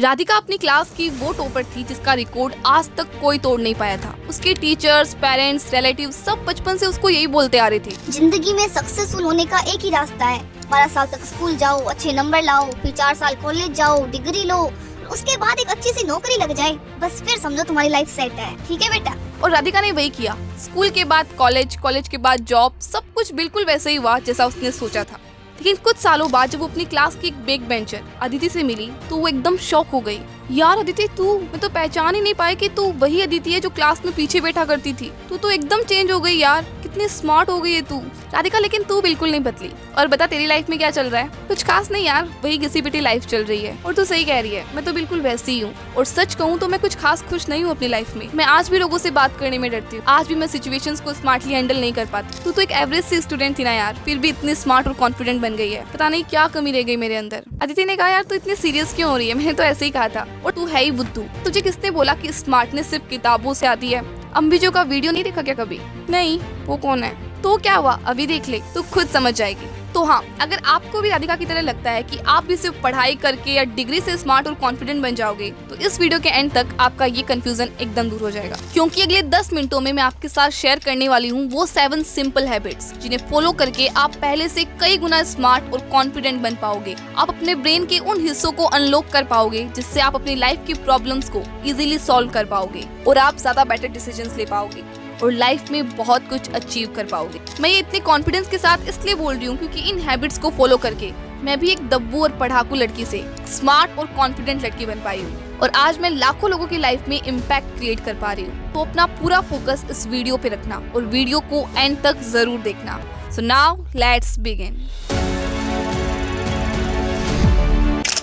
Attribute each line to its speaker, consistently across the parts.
Speaker 1: राधिका अपनी क्लास की वो टॉपर थी जिसका रिकॉर्ड आज तक कोई तोड़ नहीं पाया था। उसके टीचर्स, पेरेंट्स, रिलेटिव सब बचपन से उसको यही बोलते आ रहे थे।
Speaker 2: जिंदगी में सक्सेसफुल होने का एक ही रास्ता है, 12 साल तक स्कूल जाओ, अच्छे नंबर लाओ, फिर 4 साल कॉलेज जाओ, डिग्री लो, उसके बाद एक अच्छी सी नौकरी लग जाए, बस फिर समझो तुम्हारी लाइफ सेट है। ठीक है बेटा।
Speaker 1: और राधिका ने वही किया। स्कूल के बाद कॉलेज, कॉलेज के बाद जॉब, सब कुछ बिल्कुल वैसे ही हुआ जैसा उसने सोचा था। लेकिन कुछ सालों बाद जब वो अपनी क्लास की एक बैक बेंचर अदिति से मिली तो वो एकदम शॉक हो गई। यार अदिति, तू, मैं तो पहचान ही नहीं पाई कि तू वही अदिति है जो क्लास में पीछे बैठा करती थी। तू तो एकदम चेंज हो गई यार, कितनी स्मार्ट हो गई है तू। राधिका, लेकिन तू बिल्कुल नहीं बदली। और बता, तेरी लाइफ में क्या चल रहा है? कुछ खास नहीं यार, वही घिसी पिटी लाइफ चल रही है। और तू सही कह रही है, मैं तो बिल्कुल वैसी ही हूँ। और सच कहूँ तो मैं कुछ खास खुश नहीं हूँ अपनी लाइफ में। मैं आज भी लोगों से बात करने में डरती हूँ। आज भी मैं सिचुएशंस को स्मार्टली हैंडल नहीं कर पाती। तू तो एक एवरेज सी स्टूडेंट थी ना यार, फिर भी इतनी स्मार्ट और कॉन्फिडेंट बन गई है। पता नहीं क्या कमी रह गई मेरे अंदर। अदिति ने कहा, यार तू इतनी सीरियस क्यों हो रही है? मैंने तो ऐसे ही कहा था। और तू है ही बुद्धू। तुझे किसने बोला कि स्मार्टनेस सिर्फ किताबों से आती है? अंबिजो का वीडियो नहीं देखा क्या कभी? नहीं, वो कौन है? तो क्या हुआ, अभी देख ले, तू खुद समझ जाएगी। तो हाँ, अगर आपको भी राधिका की तरह लगता है कि आप भी सिर्फ पढ़ाई करके या डिग्री से स्मार्ट और कॉन्फिडेंट बन जाओगे, तो इस वीडियो के एंड तक आपका ये कंफ्यूजन एकदम दूर हो जाएगा। क्योंकि अगले 10 मिनटों में मैं आपके साथ शेयर करने वाली हूँ वो 7 सिंपल हैबिट्स जिन्हें फॉलो करके आप पहले से कई गुना स्मार्ट और कॉन्फिडेंट बन पाओगे। आप अपने ब्रेन के उन हिस्सों को अनलॉक कर पाओगे जिससे आप अपनी लाइफ की प्रॉब्लम्स को इजीली सॉल्व कर पाओगे और आप ज्यादा बेटर डिसीजंस ले पाओगे और लाइफ में बहुत कुछ अचीव कर पाओगे। मैं ये इतने कॉन्फिडेंस के साथ इसलिए बोल रही हूँ क्योंकि इन हैबिट्स को फॉलो करके मैं भी एक दब्बू और पढ़ाकू लड़की से स्मार्ट और कॉन्फिडेंट लड़की बन पाई हूँ और आज मैं लाखों लोगों की लाइफ में इम्पैक्ट क्रिएट कर पा रही हूँ। तो अपना पूरा फोकस इस वीडियो पे रखना और वीडियो को एंड तक जरूर देखना। So now let's begin.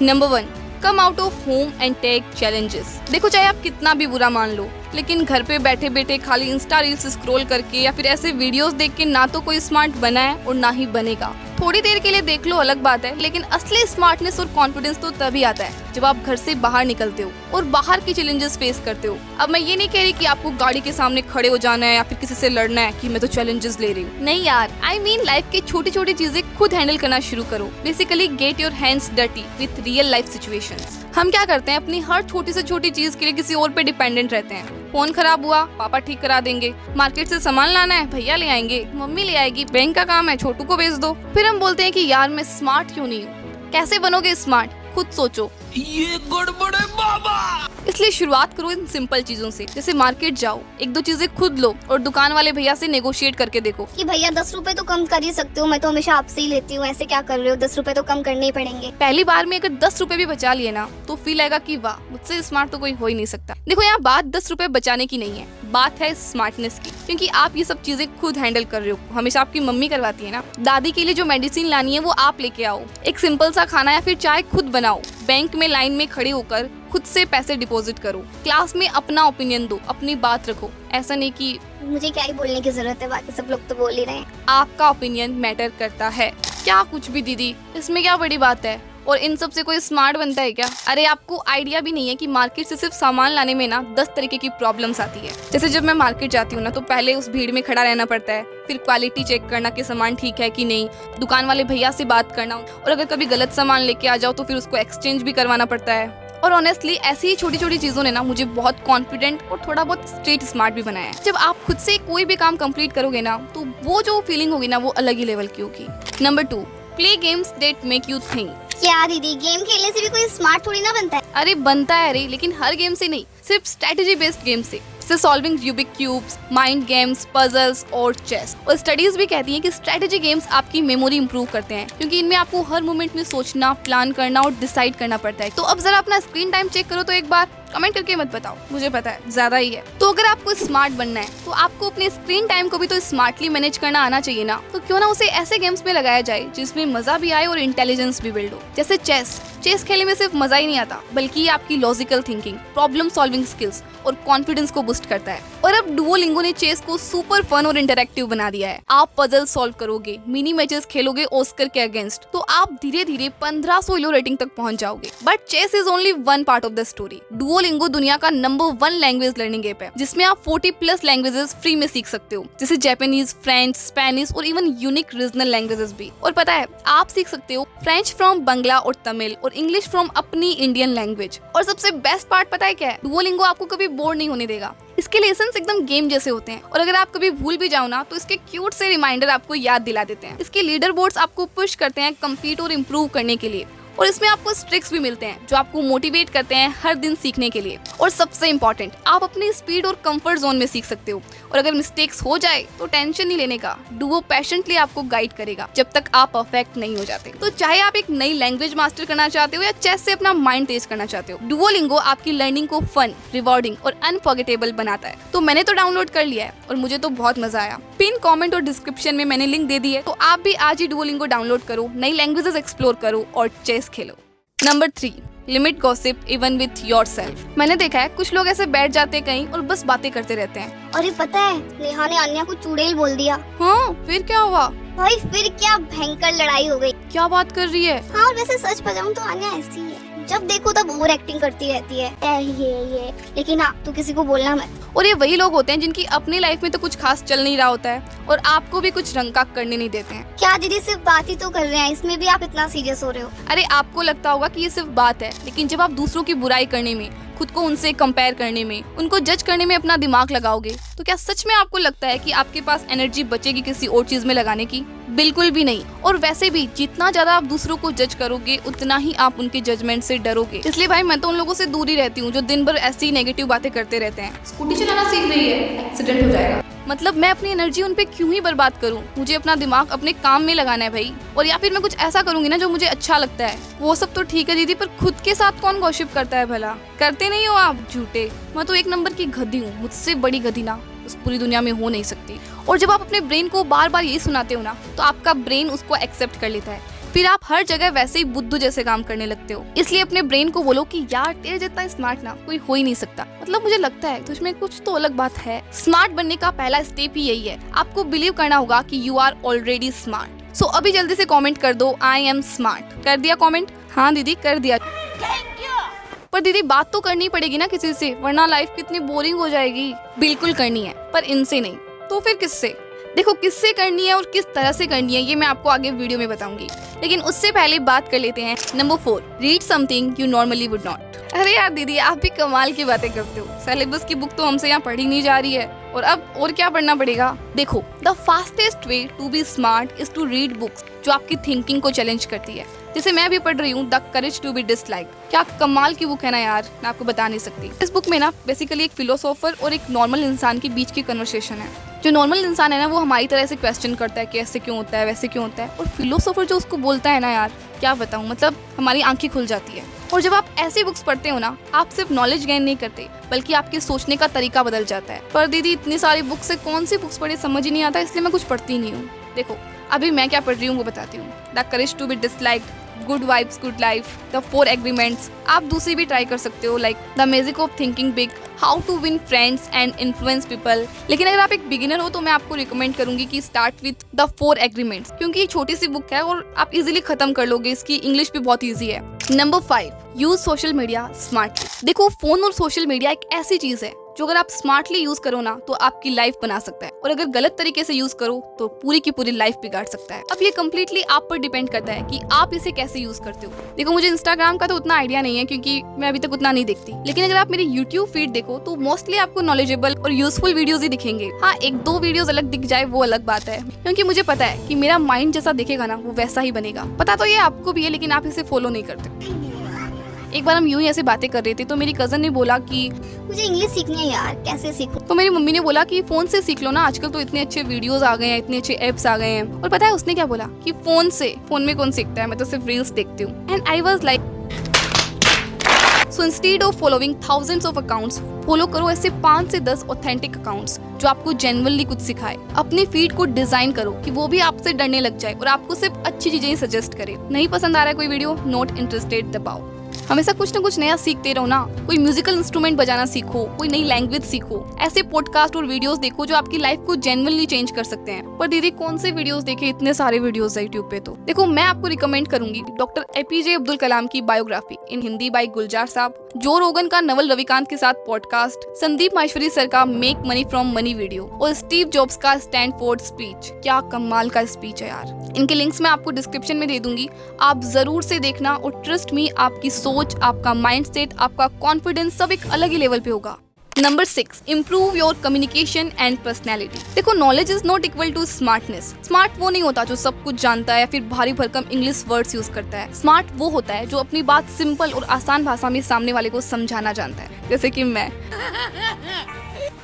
Speaker 1: Number 1, come out of home and take challenges. देखो, चाहे आप कितना भी बुरा मान लो, लेकिन घर पे बैठे बैठे खाली इंस्टा रील्स स्क्रॉल करके या फिर ऐसे वीडियोस देख के ना तो कोई स्मार्ट बना है और ना ही बनेगा। थोड़ी देर के लिए देख लो, अलग बात है, लेकिन असली स्मार्टनेस और कॉन्फिडेंस तो तभी आता है जब आप घर से बाहर निकलते हो और बाहर की चैलेंजेस फेस करते हो। अब मैं ये नहीं कह रही कि आपको गाड़ी के सामने खड़े हो जाना है या फिर किसी से लड़ना है कि मैं तो चैलेंजेस ले रही हूँ। नहीं यार, आई मीन लाइफ की छोटी छोटी चीजें खुद हैंडल करना शुरू करो। Basically get your hands dirty with real life situations. हम क्या करते हैं, अपनी हर छोटी से छोटी चीज के लिए किसी और पे डिपेंडेंट रहते हैं। फोन खराब हुआ, पापा ठीक करा देंगे। मार्केट से सामान लाना है, भैया ले आएंगे, मम्मी ले आएगी। बैंक का काम है, छोटू को भेज दो। फिर हम बोलते हैं कि यार मैं स्मार्ट क्यों नहीं हूँ। कैसे बनोगे स्मार्ट, खुद सोचो। ये गड़बड़ है बाबा। इसलिए शुरुआत करो इन सिंपल चीजों से, जैसे मार्केट जाओ, 1-2 चीजें खुद लो और दुकान वाले भैया से नेगोशिएट करके देखो
Speaker 2: कि भैया 10 रुपए तो कम कर ही सकते हो, मैं तो हमेशा आपसे ही लेती हूँ, ऐसे क्या कर रहे हो, 10 रुपए तो कम करने ही पड़ेंगे।
Speaker 1: पहली बार में अगर 10 रुपए भी बचा लिए ना तो फील आएगा कि वाह, मुझसे स्मार्ट तो कोई हो ही नहीं सकता। देखो, यहाँ बात 10 रुपए बचाने की नहीं है, बात है स्मार्टनेस की, क्योंकि आप ये सब चीजें खुद हैंडल कर रहे हो। हमेशा आपकी मम्मी करवाती है ना। दादी के लिए जो मेडिसिन लानी है वो आप लेके आओ। एक सिंपल सा खाना या फिर चाय खुद बनाओ। बैंक में लाइन में खड़े होकर खुद से पैसे डिपॉजिट करो। क्लास में अपना ओपिनियन दो, अपनी बात रखो। ऐसा नहीं कि
Speaker 2: मुझे क्या ही बोलने की जरूरत है, बाकी सब लोग तो बोल ही रहे हैं।
Speaker 1: आपका ओपिनियन मैटर करता है। क्या कुछ भी दीदी, इसमें क्या बड़ी बात है? और इन सब से कोई स्मार्ट बनता है क्या? अरे आपको आइडिया भी नहीं है कि मार्केट से सिर्फ सामान लाने में ना 10 तरीके की प्रॉब्लम्स आती है। जैसे जब मैं मार्केट जाती हूँ ना तो पहले उस भीड़ में खड़ा रहना पड़ता है, फिर क्वालिटी चेक करना कि सामान ठीक है कि नहीं, दुकान वाले भैया से बात करना, और अगर कभी गलत सामान लेके आ जाओ तो फिर उसको एक्सचेंज भी करवाना पड़ता है। और ऑनेस्टली ऐसी ही छोटी छोटी चीजों ने ना मुझे बहुत कॉन्फिडेंट और थोड़ा बहुत स्ट्रीट स्मार्ट भी बनाया है। जब आप खुद से कोई भी काम कंप्लीट करोगे ना तो वो जो फीलिंग होगी ना वो अलग ही लेवल की होगी। Number 2, play games that make you think.
Speaker 2: क्या दीदी, गेम खेलने से भी कोई स्मार्ट थोड़ी ना बनता है।
Speaker 1: अरे बनता है रे, लेकिन हर गेम से नहीं, सिर्फ स्ट्रेटेजी बेस्ड गेम से, जैसे solving Rubik cubes, mind games, puzzles और चेस। और स्टडीज भी कहती हैं कि स्ट्रेटेजी गेम्स आपकी मेमोरी इंप्रूव करते हैं, क्योंकि इनमें आपको हर मोमेंट में सोचना, प्लान करना और डिसाइड करना पड़ता है। तो अब जरा अपना स्क्रीन टाइम चेक करो तो एक बार, कमेंट करके मत बताओ, मुझे पता है ज्यादा ही है। तो अगर आपको स्मार्ट बनना है तो आपको अपने स्क्रीन टाइम को भी तो स्मार्टली मैनेज करना आना चाहिए ना। तो क्यों ना उसे ऐसे गेम्स में लगाया जाए जिसमें मजा भी आए और इंटेलिजेंस भी बिल्ड हो। जैसे चेस खेलने में सिर्फ मजा ही नहीं आता, बल्कि ये आपकी logical thinking, problem solving skills और कॉन्फिडेंस को बूस्ट करता है। और और अब डुओलिंगो ने चेस को सुपर फन और इंटरैक्टिव बना दिया है। आप पजल सॉल्व करोगे, मिनी मैचेस खेलोगे ऑस्कर के अगेंस्ट, तो आप धीरे धीरे 1500 लो रेटिंग तक पहुंच जाओगे। But chess is only one part of the story. Duolingo दुनिया का नंबर 1 लैंग्वेज लर्निंग ऐप है, जिसमें आप 40+ लैंग्वेजेस फ्री में सीख सकते हो, जैसे जापानीज, फ्रेंच, स्पेनिश और इवन यूनिक रीजनल लैंग्वेजेस भी। और पता है, आप सीख सकते हो फ्रेंच फ्रॉम बांग्ला और तमिल, और इंग्लिश फ्रॉम अपनी इंडियन लैंग्वेज। और सबसे बेस्ट पार्ट पता है क्या है? डुओलिंगो आपको कभी बोर नहीं होने देगा। इसके लेसन्स एकदम गेम जैसे होते हैं, और अगर आप कभी भूल भी जाओ ना, तो इसके क्यूट से रिमाइंडर आपको याद दिला देते हैं। इसके लीडर बोर्ड्स आपको पुश करते हैं कम्पीट और इम्प्रूव करने के लिए, और इसमें आपको ट्रिक्स भी मिलते हैं जो आपको मोटिवेट करते हैं हर दिन सीखने के लिए। और सबसे इम्पोर्टेंट, आप अपनी स्पीड और कंफर्ट जोन में सीख सकते हो, और अगर मिस्टेक्स हो जाए तो टेंशन नहीं लेने का। डुओ पैशनेटली आपको गाइड करेगा जब तक आप परफेक्ट नहीं हो जाते। तो चाहे आप एक नई लैंग्वेज मास्टर करना चाहते हो या चेस से अपना माइंड तेज करना चाहते हो, डुओलिंगो आपकी लर्निंग को फन, रिवॉर्डिंग और अनफॉरगेटेबल बनाता है। तो मैंने तो डाउनलोड कर लिया है और मुझे तो बहुत मजा आया। पिन कमेंट और डिस्क्रिप्शन में मैंने लिंक दे दी है, तो आप भी आज ही डुओलिंगो डाउनलोड करो, नई लैंग्वेजेस एक्सप्लोर करो और chess Khelo. Number 3, limit gossip even with yourself. मैंने देखा है कुछ लोग ऐसे बैठ जाते हैं कहीं और बस बातें करते रहते हैं।
Speaker 2: अरे पता है, नेहा ने अन्या को चुड़ैल बोल दिया।
Speaker 1: हाँ, फिर क्या हुआ?
Speaker 2: भाई फिर क्या भयंकर लड़ाई हो गई।
Speaker 1: क्या बात कर रही है?
Speaker 2: हाँ, और वैसे सच बताऊं तो अन्या ऐसी ही है, जब देखो तब ओवर एक्टिंग करती रहती है, ये। लेकिन हाँ, तू किसी को बोलना मत।
Speaker 1: और ये वही लोग होते हैं जिनकी अपनी लाइफ में तो कुछ खास चल नहीं रहा होता है, और आपको भी कुछ रंग का करने नहीं देते हैं।
Speaker 2: क्या दीदी, सिर्फ बात ही तो कर रहे हैं, इसमें भी आप इतना सीरियस हो रहे हो?
Speaker 1: अरे आपको लगता होगा कि ये सिर्फ बात है, लेकिन जब आप दूसरों की बुराई करने में, खुद को उनसे कंपेयर करने में, उनको जज करने में अपना दिमाग लगाओगे, तो क्या सच में आपको लगता है कि आपके पास एनर्जी बचेगी किसी और चीज में लगाने की? बिल्कुल भी नहीं। और वैसे भी जितना ज्यादा आप दूसरों को जज करोगे, उतना ही आप उनके जजमेंट से डरोगे। इसलिए भाई मैं तो उन लोगों से दूर ही रहती हूँ जो दिन भर ऐसी नेगेटिव बातें करते रहते हैं। स्कूटी चलाना सीख रही है, एक्सीडेंट हो जाएगा। मतलब मैं अपनी एनर्जी उन पे क्यों ही बर्बाद करूं? मुझे अपना दिमाग अपने काम में लगाना है भाई। और या फिर मैं कुछ ऐसा करूंगी ना जो मुझे अच्छा लगता है। वो सब तो ठीक है दीदी, पर खुद के साथ कौन गॉसिप करता है भला? करते नहीं हो आप? झूठे। मैं तो 1 नंबर की गधी हूँ, मुझसे बड़ी गधी ना उस पूरी दुनिया में हो नहीं सकती। और जब आप अपने ब्रेन को बार बार यही सुनाते हो ना, तो आपका ब्रेन उसको एक्सेप्ट कर लेता है। फिर आप हर जगह वैसे ही बुद्धू जैसे काम करने लगते हो। इसलिए अपने ब्रेन को बोलो कि यार तेरे जितना स्मार्ट ना कोई हो ही नहीं सकता। मतलब मुझे लगता है तुझमें कुछ तो अलग बात है। स्मार्ट बनने का पहला स्टेप ही यही है, आपको बिलीव करना होगा कि यू आर ऑलरेडी स्मार्ट। सो अभी जल्दी से कमेंट कर दो, आई एम स्मार्ट। कर दिया कमेंट? हाँ दीदी कर दिया। पर दीदी बात तो करनी पड़ेगी ना किसी से, वरना लाइफ कितनी बोरिंग हो जाएगी। बिल्कुल करनी है, पर इनसे नहीं। तो फिर किससे? देखो किससे करनी है और किस तरह से करनी है ये मैं आपको आगे वीडियो में बताऊंगी, लेकिन उससे पहले बात कर लेते हैं number 4, read something you normally would not. अरे यार दीदी आप भी कमाल की बातें करते हो। सिलेबस की बुक तो हमसे यहाँ पढ़ी नहीं जा रही है, और अब और क्या पढ़ना पड़ेगा? देखो, the fastest way to be smart is to read books जो आपकी थिंकिंग को चैलेंज करती है। जैसे मैं भी पढ़ रही हूँ the courage to be dislike. क्या कमाल की बुक है ना यार, मैं आपको बता नहीं सकती। इस बुक में ना बेसिकली एक फिलोसोफर और एक नॉर्मल इंसान के बीच की कन्वर्सेशन है। जो नॉर्मल इंसान है ना, वो हमारी तरह से क्वेश्चन करता है कि ऐसे क्यों होता है, वैसे क्यों होता है, और फिलोसोफर जो उसको बोलता है ना यार, क्या बताऊँ, मतलब हमारी आंखें खुल जाती है। और जब आप ऐसी बुक्स पढ़ते हो ना, आप सिर्फ नॉलेज गेन नहीं करते, बल्कि आपके सोचने का तरीका बदल जाता है। पर दीदी इतनी सारी बुक्स से कौन सी बुक्स पढ़े समझ ही नहीं आता, इसलिए मैं कुछ पढ़ती नहीं हूँ। देखो अभी मैं क्या पढ़ रही हूँ वो बताती हूँ। The courage to be disliked, good vibes good life, the 4 agreements. आप दूसरी भी ट्राई कर सकते हो, like the magic of thinking big, how to win friends and influence people. लेकिन अगर आप एक बिगिनर हो तो मैं आपको रिकमेंड करूंगी कि स्टार्ट विद द 4 एग्रीमेंट्स, क्योंकि ये छोटी सी बुक है और आप इजीली खत्म कर लोगे। इसकी इंग्लिश भी बहुत ईजी है। Number 5, use social media smartly. देखो फोन और सोशल मीडिया एक ऐसी चीज है जो अगर आप स्मार्टली यूज करो ना तो आपकी लाइफ बना सकता है, और अगर गलत तरीके से यूज करो तो पूरी की पूरी लाइफ बिगाड़ सकता है। अब ये कम्प्लीटली आप पर डिपेंड करता है कि आप इसे कैसे यूज करते हो। देखो मुझे इंस्टाग्राम का तो उतना आइडिया नहीं है क्योंकि मैं अभी तक उतना नहीं देखती, लेकिन अगर आप मेरी यूट्यूब फीड देखो तो मोस्टली आपको नॉलेजेबल और यूजफुल वीडियोस ही दिखेंगे। हाँ, 1-2 वीडियोस अलग दिख जाए वो अलग बात है, क्योंकि मुझे पता है कि मेरा माइंड जैसा दिखेगा ना वो वैसा ही बनेगा। पता तो ये आपको भी है, लेकिन आप इसे फॉलो नहीं करते। एक बार हम यूं ही ऐसे बातें कर रहे थे तो मेरी कजन ने बोला कि
Speaker 2: मुझे इंग्लिश सीखनी है यार, कैसे सीखूं?
Speaker 1: तो मेरी मम्मी ने बोला कि फोन से सीख लो ना, आजकल तो इतने अच्छे वीडियोस आ गए हैं, इतने अच्छे एप्स आ गए हैं। और पता है उसने क्या बोला कि फोन में कौन सीखता है, मैं तो सिर्फ रील्स देखती हूँ। And I was like, so instead of following thousands of accounts, follow करो ऐसे 5 से 10 ऑथेंटिक अकाउंट्स जो आपको जेन्युइनली कुछ सिखाए। अपनी फीड को डिजाइन करो कि वो भी आपसे डरने लग जाए और आपको सिर्फ अच्छी चीजें ही सजेस्ट करे। नहीं पसंद आ रहा है कोई वीडियो, नॉट इंटरेस्टेड दबाओ। हमेशा कुछ ना कुछ नया सीखते रहो ना। कोई म्यूजिकल इंस्ट्रूमेंट बजाना सीखो, कोई नई लैंग्वेज सीखो, ऐसे पॉडकास्ट और वीडियोस देखो जो आपकी लाइफ को जेन्युइनली चेंज कर सकते हैं। पर दीदी कौन से वीडियोस देखे, इतने सारे वीडियोस है यूट्यूब पे। तो देखो मैं आपको रिकमेंड करूंगी डॉक्टर एपीजे अब्दुल कलाम की बायोग्राफी इन हिंदी बाय गुलजार साहब, जो रोगन का नवल रविकांत के साथ पॉडकास्ट, संदीप माहेश्वरी सर का make money from money video और स्टीव जॉब्स का स्टैनफोर्ड स्पीच। क्या कमाल का स्पीच है यार। इनके लिंक्स मैं आपको डिस्क्रिप्शन में दे दूंगी, आप जरूर से देखना। और ट्रस्ट मी, आपकी सोच, आपका माइंडसेट, आपका कॉन्फिडेंस सब एक अलग ही लेवल पे होगा। Number 6, improve your communication and personality. देखो knowledge is not equal to smartness. Smart वो नहीं होता जो सब कुछ जानता है या फिर भारी भरकम इंग्लिश वर्ड्स यूज करता है। स्मार्ट वो होता है जो अपनी बात सिंपल और आसान भाषा में सामने वाले को समझाना जानता है, जैसे कि मैं।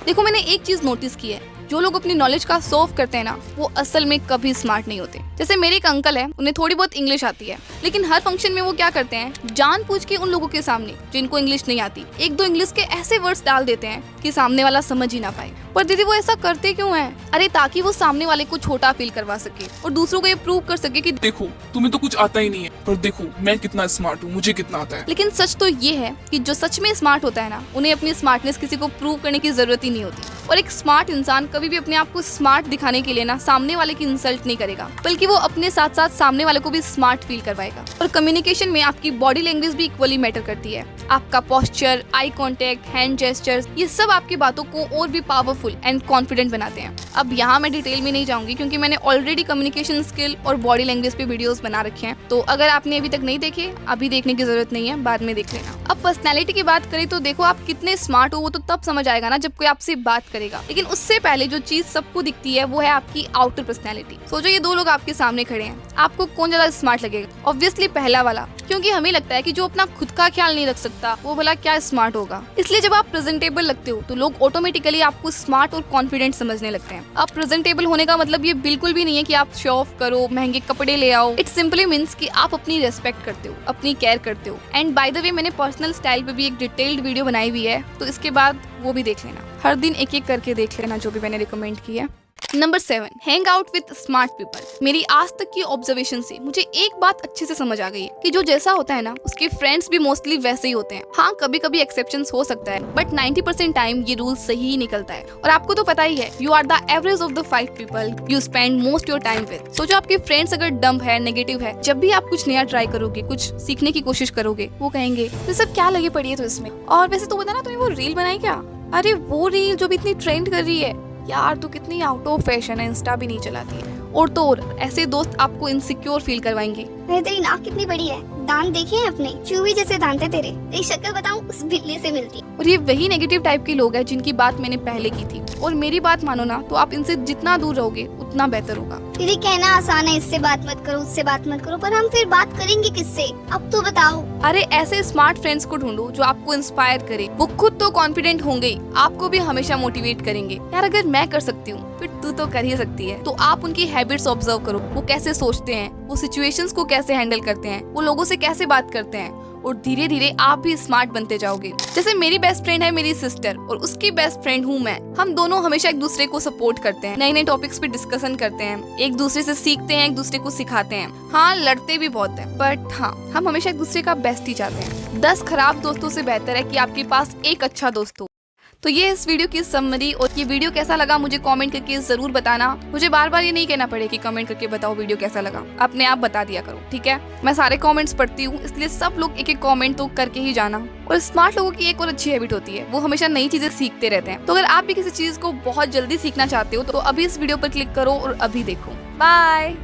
Speaker 1: देखो मैंने एक चीज नोटिस की है, जो लोग अपनी नॉलेज का शो ऑफ करते हैं ना, वो असल में कभी स्मार्ट नहीं होते। जैसे मेरे एक अंकल है, उन्हें थोड़ी बहुत इंग्लिश आती है, लेकिन हर फंक्शन में वो क्या करते हैं, जानबूझ के उन लोगों के सामने जिनको इंग्लिश नहीं आती, एक दो इंग्लिश के ऐसे वर्ड्स डाल देते हैं कि सामने वाला समझ ही ना पाए। पर दीदी वो ऐसा करते क्यों हैं? अरे ताकि वो सामने वाले को छोटा फील करवा सके और दूसरों को ये प्रूव कर सके कि
Speaker 3: देखो तुम्हें तो कुछ आता ही नहीं है, पर देखो मैं कितना स्मार्ट हूँ, मुझे कितना आता है।
Speaker 1: लेकिन सच तो ये है कि जो सच में स्मार्ट होता है ना, उन्हें अपनी स्मार्टनेस किसी को प्रूव करने की जरूरत ही नहीं होती। और एक स्मार्ट इंसान कभी भी अपने आप को स्मार्ट दिखाने के लिए ना सामने वाले की इंसल्ट नहीं करेगा, बल्कि वो अपने साथ साथ सामने वाले को भी स्मार्ट फील करवाएगा। और कम्युनिकेशन में आपकी बॉडी लैंग्वेज भी इक्वली मैटर करती है। आपका posture, eye contact, hand gestures, ये सब आपकी बातों को और भी पावरफुल एंड कॉन्फिडेंट बनाते हैं। अब यहाँ मैं डिटेल में नहीं जाऊंगी क्योंकि मैंने ऑलरेडी कम्युनिकेशन स्किल और बॉडी लैंग्वेज पे वीडियोस बना रखे हैं, तो अगर आपने अभी तक नहीं देखे, अभी देखने की जरूरत नहीं है, बाद में देख लेना। अब पर्सनैलिटी की बात करें तो देखो आप कितने स्मार्ट हो वो तो तब समझ आएगा ना जब कोई आपसे बात करेगा। लेकिन उससे पहले जो चीज सबको दिखती है वो है आपकी आउटर पर्सनैलिटी। सोचो ये दो लोग आपके सामने खड़े हैं, आपको कौन ज्यादा स्मार्ट लगेगा? ऑब्वियसली पहला वाला, क्योंकि हमें लगता है कि जो अपना खुद का ख्याल नहीं रख सकता वो भला क्या स्मार्ट होगा। इसलिए जब आप प्रेजेंटेबल लगते हो तो लोग ऑटोमेटिकली आपको स्मार्ट और कॉन्फिडेंट समझने लगते हैं। अब प्रेजेंटेबल होने का मतलब ये बिल्कुल भी नहीं है कि आप शो ऑफ करो, महंगे कपड़े ले आओ। इट सिंपली मीन्स कि आप अपनी रेस्पेक्ट करते हो, अपनी केयर करते हो। एंड बाय द वे मैंने पर्सनल स्टाइल पे भी एक डिटेल्ड वीडियो बनाई हुई है, तो इसके बाद वो भी देख लेना। हर दिन एक एक करके देख लेना जो भी मैंने रिकमेंड की है। Number 7, hang out with smart people. मेरी आज तक की ऑब्जर्वेशन से मुझे एक बात अच्छे से समझ आ गई है कि जो जैसा होता है ना, उसके फ्रेंड्स भी मोस्टली वैसे ही होते हैं। हाँ कभी कभी एक्सेप्शंस हो सकता है, बट 90% टाइम ये रूल सही ही निकलता है। और आपको तो पता ही है, you are the average of the 5 people you spend most your time with. सोचो आपके फ्रेंड्स अगर डम्ब है, नेगेटिव है, जब भी आप कुछ नया ट्राई करोगे, कुछ सीखने की कोशिश करोगे, वो कहेंगे तो सब क्या लगे पड़ी है तो इसमें। और वैसे तो बताना तुमने वो रील बनाई क्या? अरे वो रील जो भी इतनी ट्रेंड कर रही है यार, तू कितनी आउट ऑफ फैशन है, इंस्टा भी नहीं चलाती है। और तो और ऐसे दोस्त आपको इनसिक्योर फील करवाएंगे।
Speaker 2: अरे तेरी नाक कितनी बड़ी है, दांत देखे हैं अपने, चूही जैसे दांत है तेरे। तेरी शक्ल बताऊं, उस बिल्ली से मिलती।
Speaker 1: और ये वही नेगेटिव टाइप के लोग हैं जिनकी बात मैंने पहले की थी। और मेरी बात मानो ना तो आप इनसे जितना दूर रहोगे उतना बेहतर होगा।
Speaker 2: दीदी कहना आसान है, इससे बात मत करो, उससे बात मत करो, पर हम फिर बात करेंगे किससे? अब तो बताओ।
Speaker 1: अरे ऐसे स्मार्ट फ्रेंड्स को ढूंढो जो आपको इंस्पायर करे। वो खुद तो कॉन्फिडेंट होंगे ही, आपको भी हमेशा मोटिवेट करेंगे। यार अगर मैं कर सकती हूँ फिर तू तो कर ही सकती है। तो आप उनकी हैबिट्स ऑब्जर्व करो, वो कैसे सोचते हैं, वो सिचुएशंस को कैसे हैंडल करते हैं, वो लोगों से कैसे बात करते हैं, और धीरे धीरे आप भी स्मार्ट बनते जाओगे। जैसे मेरी बेस्ट फ्रेंड है मेरी सिस्टर और उसकी बेस्ट फ्रेंड हूँ मैं। हम दोनों हमेशा एक दूसरे को सपोर्ट करते हैं, नए नए टॉपिक्स पे डिस्कशन करते हैं, एक दूसरे से सीखते हैं, एक दूसरे को सिखाते हैं। हाँ लड़ते भी बहुत है, बट हाँ हम हमेशा एक दूसरे का बेस्ट ही चाहते हैं। 10 खराब दोस्तों से बेहतर है कि आपके पास एक अच्छा दोस्त हो। तो ये इस वीडियो की समरी। और ये वीडियो कैसा लगा मुझे कमेंट करके जरूर बताना। मुझे बार बार ये नहीं कहना पड़े कि कमेंट करके बताओ वीडियो कैसा लगा, अपने आप बता दिया करो, ठीक है? मैं सारे कमेंट्स पढ़ती हूँ, इसलिए सब लोग एक एक कमेंट तो करके ही जाना। और स्मार्ट लोगों की एक और अच्छी हैबिट होती है, वो हमेशा नई चीजें सीखते रहते हैं। तो अगर आप भी किसी चीज को बहुत जल्दी सीखना चाहते हो तो अभी इस वीडियो पर क्लिक करो और अभी देखो। बाय।